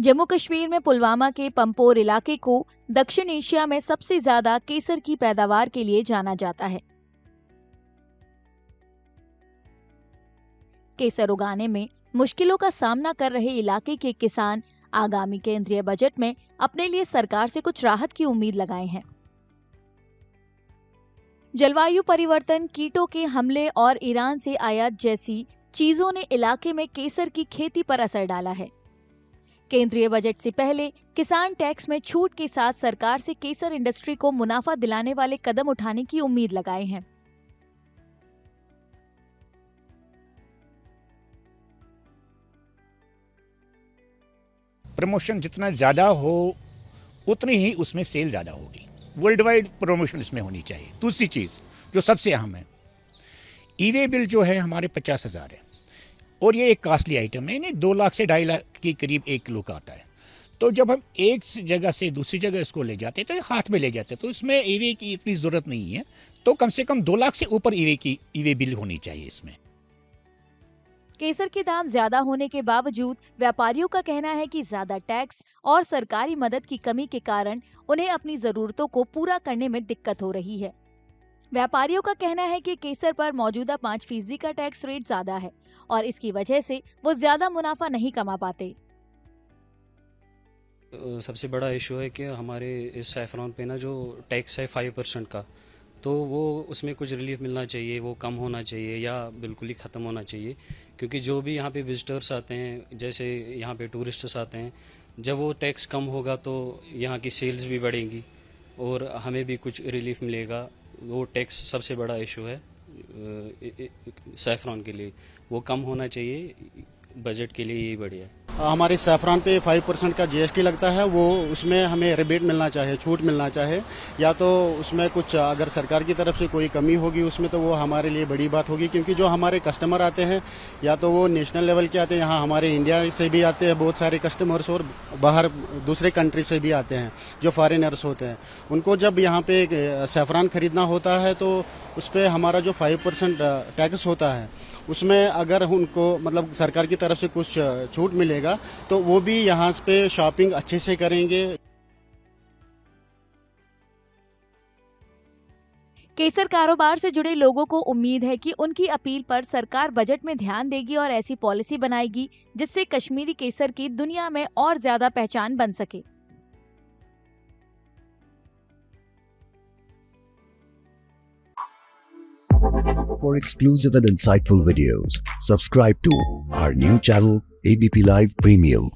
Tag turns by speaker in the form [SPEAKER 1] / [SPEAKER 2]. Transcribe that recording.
[SPEAKER 1] जम्मू कश्मीर में पुलवामा के पंपोर इलाके को दक्षिण एशिया में सबसे ज्यादा केसर की पैदावार के लिए जाना जाता है। केसर उगाने में मुश्किलों का सामना कर रहे इलाके के किसान आगामी केंद्रीय बजट में अपने लिए सरकार से कुछ राहत की उम्मीद लगाए हैं। जलवायु परिवर्तन, कीटों के हमले और ईरान से आयात जैसी चीजों ने इलाके में केसर की खेती पर असर डाला है। केंद्रीय बजट से पहले किसान टैक्स में छूट के साथ सरकार से केसर इंडस्ट्री को मुनाफा दिलाने वाले कदम उठाने की उम्मीद लगाए हैं।
[SPEAKER 2] प्रमोशन जितना ज़्यादा हो उतनी ही उसमें सेल ज़्यादा होगी। वर्ल्ड वाइड प्रमोशन इसमें होनी चाहिए। दूसरी चीज़ जो सबसे अहम है, ई-वे बिल जो है हमारे 50,000 है और ये एक कास्टली आइटम है, नहीं 2 लाख से 2.5 लाख के करीब 1 किलो का आता है। तो जब हम एक जगह से दूसरी जगह इसको ले जाते हैं तो हाथ में ले जाते हैं, तो इसमें ई-वे की इतनी ज़रूरत नहीं है। तो कम से कम 2 लाख से ऊपर ई-वे बिल होनी चाहिए इसमें।
[SPEAKER 1] केसर के दाम ज्यादा होने के बावजूद व्यापारियों का कहना है कि ज्यादा टैक्स और सरकारी मदद की कमी के कारण उन्हें अपनी जरूरतों को पूरा करने में दिक्कत हो रही है। व्यापारियों का कहना है कि केसर पर मौजूदा 5% का टैक्स रेट ज्यादा है और इसकी वजह से वो ज्यादा मुनाफा नहीं कमा पाते।
[SPEAKER 3] सबसे बड़ा इशू है कि हमारे इस सैफरॉन पे ना जो टैक्स है 5% का, तो वो उसमें कुछ रिलीफ मिलना चाहिए, वो कम होना चाहिए या बिल्कुल ही ख़त्म होना चाहिए। क्योंकि जो भी यहाँ पे विजिटर्स आते हैं, जैसे यहाँ पे टूरिस्ट्स आते हैं, जब वो टैक्स कम होगा तो यहाँ की सेल्स भी बढ़ेंगी और हमें भी कुछ रिलीफ मिलेगा। वो टैक्स सबसे बड़ा इशू है सैफरॉन के लिए, वो कम होना चाहिए। बजट के लिए यही बढ़िया है।
[SPEAKER 4] हमारे सैफरॉन पे 5% का जीएसटी लगता है, वो उसमें हमें रिबेट मिलना चाहिए, छूट मिलना चाहिए, या तो उसमें कुछ अगर सरकार की तरफ से कोई कमी होगी उसमें तो वो हमारे लिए बड़ी बात होगी। क्योंकि जो हमारे कस्टमर आते हैं या तो वो नेशनल लेवल के आते हैं, यहाँ हमारे इंडिया से भी आते हैं बहुत सारे कस्टमर्स, और बाहर दूसरे कंट्री से भी आते हैं जो फॉरेनर्स होते हैं। उनको जब यहाँ पे सैफरॉन खरीदना होता है तो उस पर हमारा जो 5% टैक्स होता है उसमें अगर उनको मतलब सरकार की तरफ से कुछ छूट मिलेगा तो वो भी यहाँ पे शॉपिंग अच्छे से करेंगे।
[SPEAKER 1] केसर कारोबार से जुड़े लोगों को उम्मीद है कि उनकी अपील पर सरकार बजट में ध्यान देगी और ऐसी पॉलिसी बनाएगी जिससे कश्मीरी केसर की दुनिया में और ज्यादा पहचान बन सके।
[SPEAKER 5] For exclusive and insightful videos, subscribe to our new channel ABP Live Premium.